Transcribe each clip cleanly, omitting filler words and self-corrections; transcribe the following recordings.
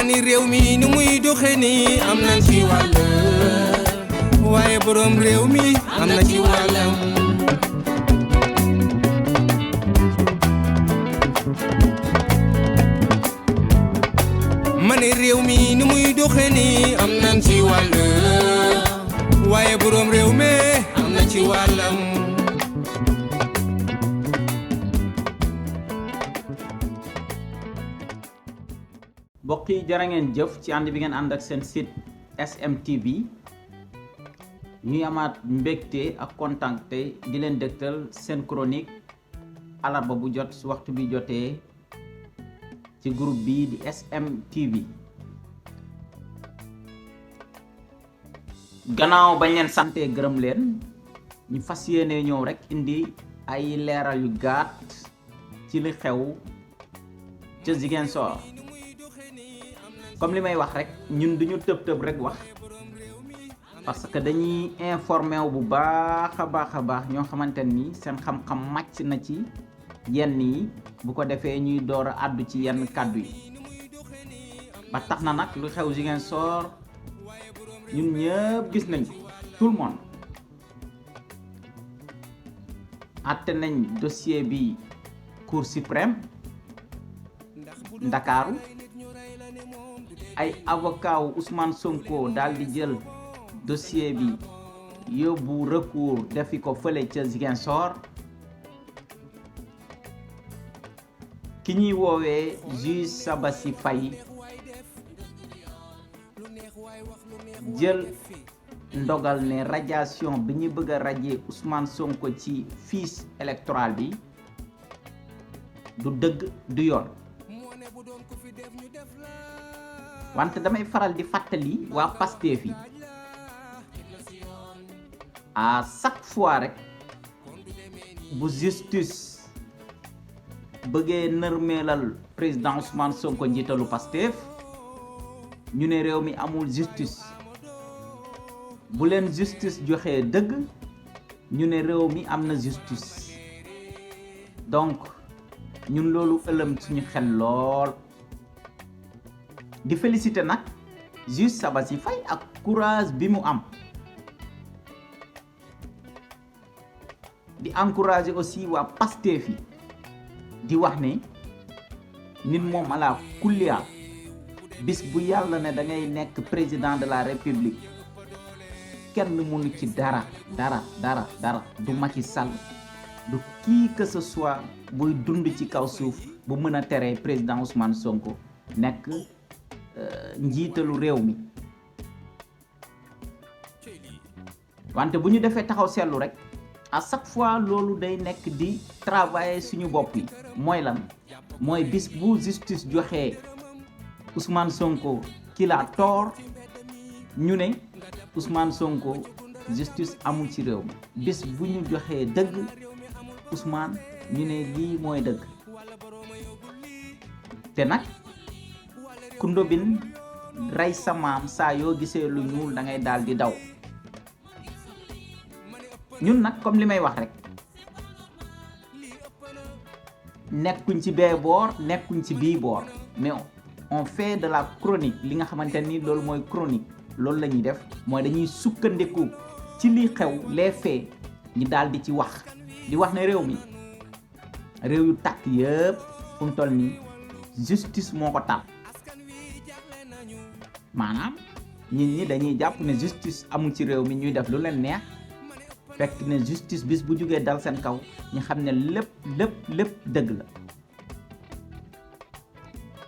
mani réew mi ni muy doxe ni am nañ ci wàll waaye borom réew mi am na ci wàllam mani réew mi ni muy doxe ni am nañ ci wàll waaye borom réew mi am na ci wàllam mbokk yi jërë ngeen jëf ci ànd bi ngeen ànd ak seen site SMTV ñuy amaat mbégte ak kontante di leen dégtal seen chronique alarba bu jot su waxtu bi jotee ci groupe bi di SMTV. gannaaw bañ leen sante gërëm leen ñu fas yéene ñëw rek indi ay leeral yu gàtt ci li xew ca Ziguinchor. comme li may wax rek ñun duñu tëb rek wax parce que dañuy informé wu bu baax a baax ñoo xamante ni seen xam-xam màcc na ci yenn yi bu ko defee ñuy door a àddu ci yenn kàddu yi ba tax na nag lu xew Ziguinchor ñun ñëpp gis nañ ko tout le monde àtte nañ dossier bi Cour suprême Ndakaaru ay avocat wu Ousmane Sonko daal di jël dossier bi yóbbu recours defi ko fële ca Ziguinchor ki ñuy woowee juge Sabassi Faye jël ndogal ne radiation bi ñu bëgg a radier Ousmane Sonko ci fiche électorale bi du dëgg du yoon. wante damay faral di fàttali waa Pastef yi à chaque fois rek bu justice bëggee nërmeelal président Ousmane Sonko njiitalu Pastef ñu ne réew mi amul justice bu leen justice joxee dëgg ñu ne réew mi am na justice donc ñun loolu ëlëm suñu xel lool. di félicité nag juge Sabassi Faye ak courage bi mu am di encouragé aussi waa Pastef yi di wax ne nit moom ala kulliya bis bu yàlla ne da ngay nekk président de la république kenn mënu ci dara du Macky Sall du qui que ce soit buy dund ci kaw suuf bu mën a tere président Ousmane Sonko nekk njiitalu réew mi. wante bu ñu defee taxaw seetlu rek à chaque fois loolu day nekk di travailler suñu bopp yi mooy lan mooy bis bu justice joxee Ousmane Sonko ki la tort ñu ne Ousmane Sonko justice amul ci réew mi bis bu ñu joxee dëgg Ousmane ñu ne lii mooy dëgg te nag ku ndobin rey sa maam saa yoo gisee lu ñuul da ngay daal di daw ñun nag comme li may wax rek nekkuñ ci bee boor nekkuñ ci bii boor mais on fait de la chronique li nga xamante ni loolu mooy chronique loolu la ñuy def mooy dañuy sukkandiku ci li xew les faits ñi daal di ci wax di wax ne réew mi réew yu tàkk yëpp fu mu toll nii justice moo ko taal maanaam nit ñi dañuy jàpp ne justice amul ci réew mi ñuy def lu leen neex fekk ne justice bis bu jugee dal seen kaw ñu xam ne lépp dëgg la.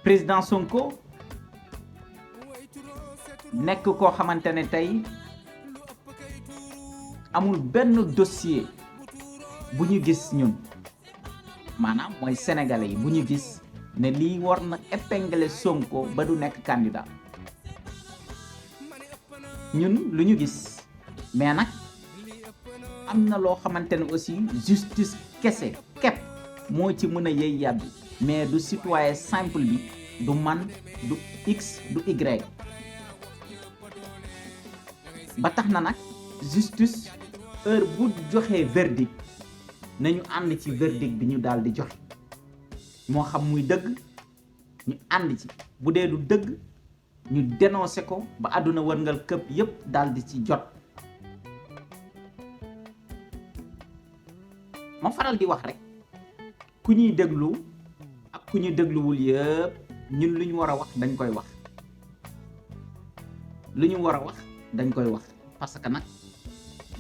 président Sonko nekk koo xamante ne tey amul benn dossier bu ñu gis ñun maanaam mooy sénégalais yi bu ñu gis ne lii war na épingler Sonko ba du nekk candidat. ñun lu ñu gis mais nag am na loo xamante ne aussi justice kese képp moo ci mën a yëy yàbbi mais du citoyen simple bi du man du x du y ba tax na nag justice heure bu joxee verdict nañu ànd ci verdict bi ñu daal di joxe moo xam muy dëgg ñu ànd ci bu dee du dëgg ñu dénoncé ko ba àdduna wërngal këpp yépp daal di ci jot. ma faral di wax rek ku ñuy déglu ak ku ñuy dégluwul yëpp ñun lu ñu war a wax dañ koy wax lu ñu war a wax dañ koy wax parce que nag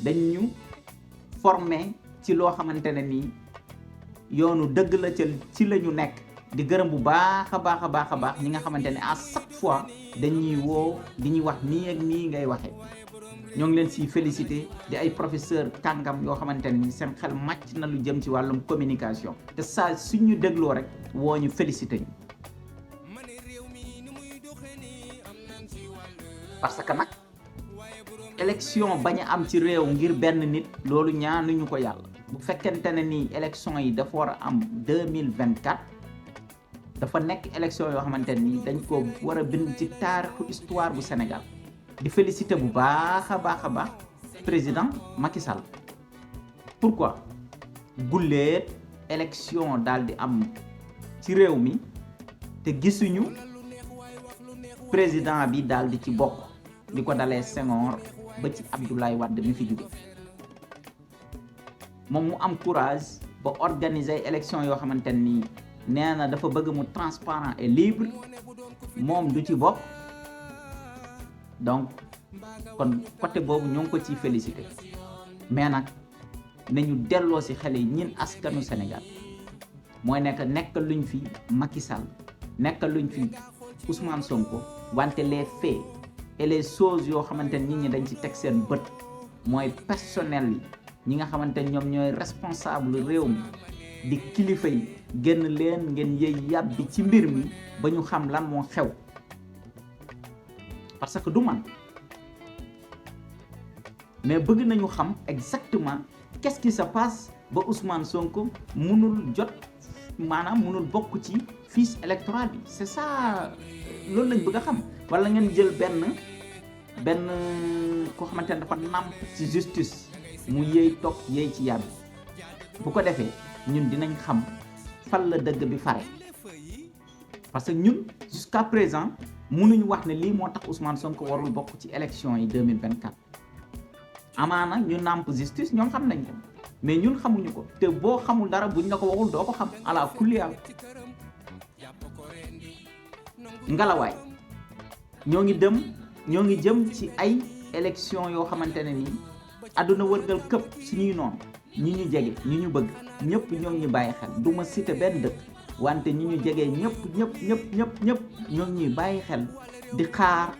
dañ ñu formé ci loo xamante ne nii yoonu dëgg la ci la ñu nekk. di gërëm bu baax a baax ñi nga xamante ne à chaque fois dañuy woo di ñuy wax nii ak nii ngay waxee ñoo ngi leen siy félicité di ay professeur kàngam yoo xamante ne ni seen xel màcc na lu jëm ci wàllum communication te saa suñu dégloo rek woo ñu félicité ñu parce que nag élection bañ a am ci réew ngir benn nit loolu ñaanuñu ko yàlla bu fekkente ne nii élection yi dafa war a am 2024 dafa nekk élection yoo xamante ni dañ ko war a bind ci taarixu histoire bu Sénégal di féliciter bu baax a baax président Macky Sall. Pourquoi guléet élection daal di am ci réew mi te gisuñu président bi daal di ci bokk di ko dalee Senghor ba ci Abdoulaye Wade mi fi jóge moom mu am courage ba organiser élection yoo xamante ni nee na dafa bëgg mu transparent et libre moom du ci bokk donc kon côté boobu ñoo ngi ko ciy félicité mais nag nañu delloo si xel yi ñin askanu Sénégal mooy nekk luñ fi Macky Sall nekk luñ fi Ousmane Sonko wante les faits et les choses yoo xamante ne nit ñi dañ ci teg seen bët mooy personnel yi ñi nga xamante ne ñoom ñooy responsable réew mi di kilifa yi génn leen ngeen yëy yàbbi ci mbir mi ba ñu xam lan moo xew parce que du man mais bëgg nañu xam exactement qu'est-ce qui se passe ba Ousmane Sonko mënul jot maanaam mënul bokk ci fiche électorale bi c'est ça loolu lañ bëgg a xam wala ngeen jël benn koo xamante ne dafa nàmp ci justice mu yëy toog yëy ci yàbbi bu ko defee ñun dinañ xam fan la dëgg bi fare parce que ñun jusqu'à présent mënuñu wax ne lii moo tax Ousmane Sonko warul bokk ci élection yi 2024 amaana ñu nàmp justice ñoom xam nañ ko mais ñun xamuñu ko te boo xamul dara buñ la ko waxul doo ko xam ala kulliyaal ngalawaay ñoo ngi jëm ci ay élection yoo xamante ne nii àdduna wërgal këpp suñuy noonu ñi ñu jege ñi ñu bëgg ñëpp ñoo ngi bàyyi xel du ma cité benn dëkk wante ñi ñu jege ñëpp ñoo ngi bàyyi xel di xaar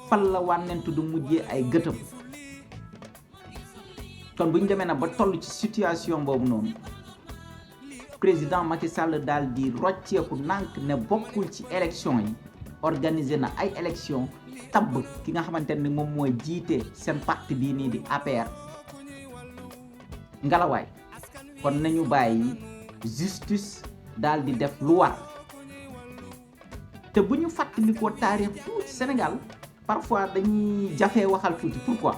fan la wànnentu du mujjee ay gëtëm kon bu ñu demee nag ba toll ci situation boobu noonu président Macky Sall daal di rocceeku nànk ne bokkul ci élection yi organiser na ay élection tabb ki nga xamante ne moom mooy jiite seen parti bii nii di APR ngalawaay kon nañu bàyyi justice daal di def lu war te bu ñu fàttalikoo taarix tuuti Sénégal parfois dañuy jafee waxal tuuti pourquoi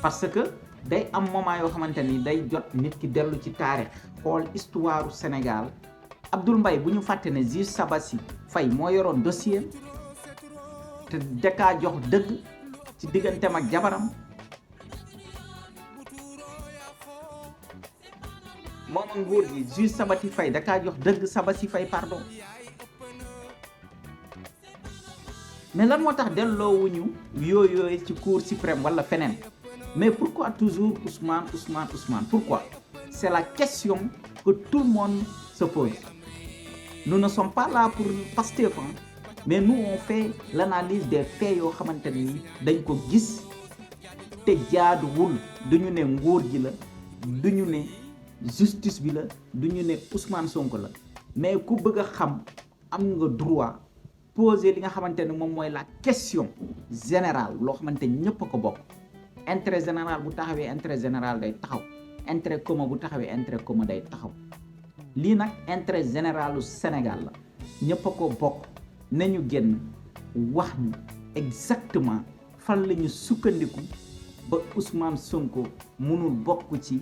parce que day am moment yoo xamante ni day jot nit ki dellu ci taarix xool histoire Sénégal Abdoul Mbaye bu ñu fàtte ne juge Sabassi Faye moo yoroon dossier te dakaa jox dëgg ci digganteem ak jabaram moom ak nguur gi juge Sabassi Faye dakaa jox dëgg Sabassi Faye pardon mais lan moo tax delloowuñu yooyu ci cour suprême wala feneen mais pourquoi toujours Ousmane pourquoi c'est la question que tout le monde se pose. Nous ne sommes pas là pour Pastef, mais nous on fait l'analyse des faits yoo xamante ni dañ ko gis te jaaduwul duñu ne nguur gi la duñu ne justice bi la duñu ne Ousmane Sonko la mais ku bëgg a xam am nga droit poser li nga xamante ne moom mooy la question générale loo xamante ni ñëpp a ko bokk intérêt général bu taxawee intérêt général day taxaw intérêt commun bu taxawee intérêt commun day taxaw lii nag intérêt généralu Sénégal la ñëpp a ko bokk nañu génn wax ni exactement fan la ñu sukkandiku ba Ousmane Sonko mënul bokk ci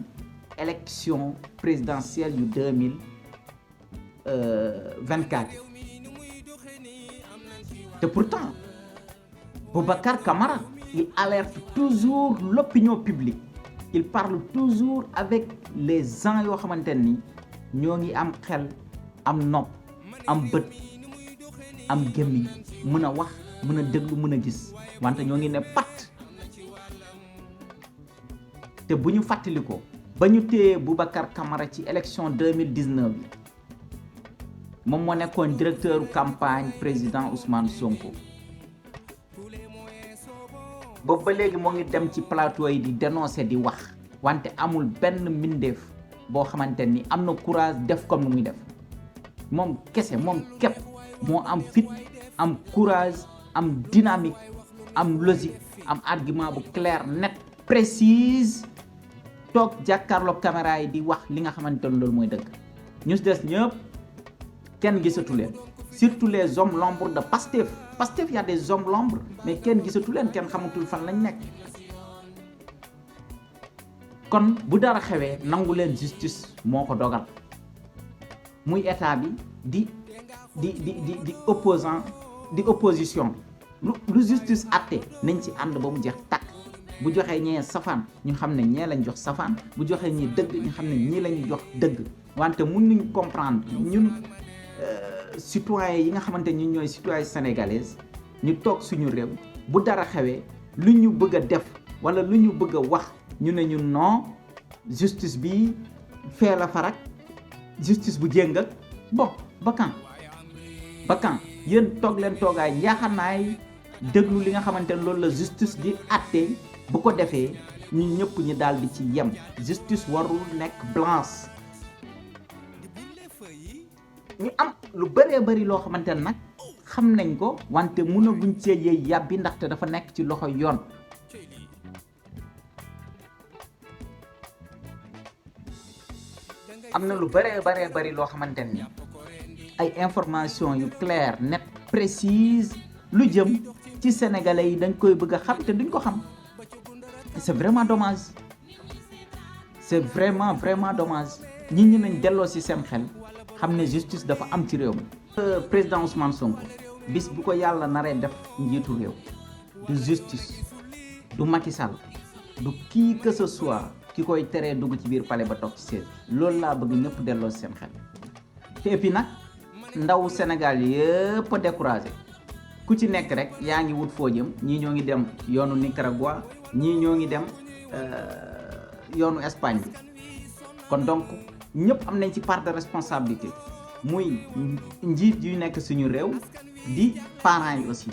élection présidentielle yu 2024 te pourtant Boubacar Camara il alerte toujours l'opinion publique, il parle toujours avec les gens yoo xamante ni ñoo ngi am xel am nopp am bët am gémmiñ mën a wax mën a déglu mën a gis wante ñoo ngi ne pat. te bu ñu fàttali ko ba ñu téye Boubacar Camara ci élection 2019 bi moom moo nekkoon directeur campagne président Ousmane Sonko. boobu ba léegi moo ngi dem ci plateau yi di dénoncer di wax wante amul benn mbindeef boo xamante ni am na courage def comme nu muy def moom kese moom képp moo am fit am courage am dynamique am logique am argument bu clair net précise toog jàkkaarloog caméra yi di wax li nga xamante ni loolu mooy dëgg. ñu des ñëpp kenn gisatu leen surtout les hommes l'ombre de Pastef y a des hommes l'ombre mais kenn gisatu leen kenn xamatul fan lañ nekk. kon bu dara xewee nangu leen justice moo ko dogal muy état bi di opposant di opposition lu justice àtte nañ ci ànd ba mu jeex tàkk. bu joxee ñee safaan ñu xam ne ñee lañ jox safaan bu joxee ñi dëgg ñu xam ne ñii lañu jox dëgg wante mun nañu comprendre ñun citoyens yi nga xamante ñun ñooy citoyens sénégalaises ñu toog suñu réew bu dara xewee lu ñu bëgg a def wala lu ñu bëgg a wax ñu ne ñu non justice bi fee la farak justice bu jéngal bon ba quand yéen toog leen toogaay njaaxanaay déglu li nga xamante ne loolu la justice di àtte bu ko defee ñu ñëpp ñu daal di ci yem. justice warul nekk blanche. ñu am lu bëree bëri loo xamante ne nag xam nañ ko wante mënaguñ cee yëy yàbbi ndaxte dafa nekk ci loxo yoon. am na lu bëree bëri loo xamante ni ay information yu claire net précise lu jëm ci sénégalais yi dañ koy bëgg a xam te duñ ko xam. c'est vraiment dommage nit ñi nañ delloo ci seen xel xam ne justice dafa am ci réew mi. président Ousmane Sonko bis bu ko yàlla naree def njiitu réew du justice du Macky Sall du qui que ce soit ki koy teree dugg ci biir palais ba toog ci siège loolu laa bëgg ñëpp delloo ci seen xel. te et puis nag ndaw Sénégal yëpp a découragé ku ci nekk rek yaa ngi wut foo jëm ñii ñoo ngi dem yoonu Nicaragua ñii ñoo ngi dem yoonu Espagne bi kon donc ñëpp am nañ ci part de responsabilité muy njiit yu nekk suñu réew di parents yi aussi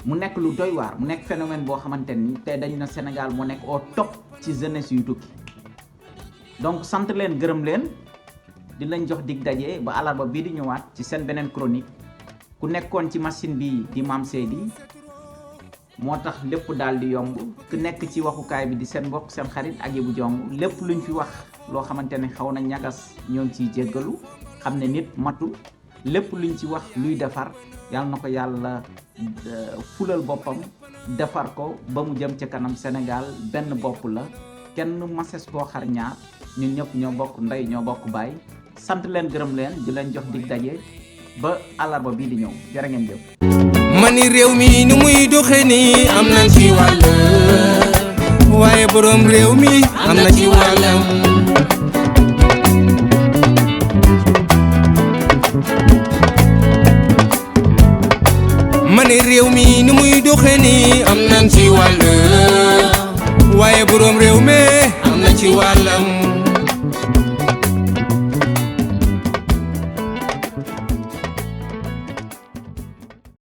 mu nekk lu doy waar mu nekk phénomène boo xamante ni tey dañu na Sénégal moo nekk au top ci jeunesse yu tukki donc sant leen gërëm leen di lañ jox dig daje ba àllarba bii di ñëwaat ci seen beneen chronique. ku nekkoon ci machine bi di Mame Seydi moo tax lépp daal di yomb ku nekk ci waxukaay bi di seen mbokk seen xarit Aguibou Diong lépp luñ fi wax loo xamante ne xaw na ñagas ñoo ngi ciy jéggalu xam ne nit matul lépp luñ ci wax luy defar yàlla na ko yàlla fulal boppam defar ko ba mu jëm ca kanam. Sénégal benn bopp la kenn mases koo xar ñaar ñun ñëpp ñoo bokk ndey ñoo bokk baay. sant leen gërëm leen di leen jox dig daje ba àllarba bii di ñëw jërë ngeen jëf. mani réew mi ni muy doxe ni am nañ ci wàll waaye borom réew mi am na ci wàllam. mani réew mi ni muy doxe ni am nañ ci wàll waaye borom réew mi am na ci wàll.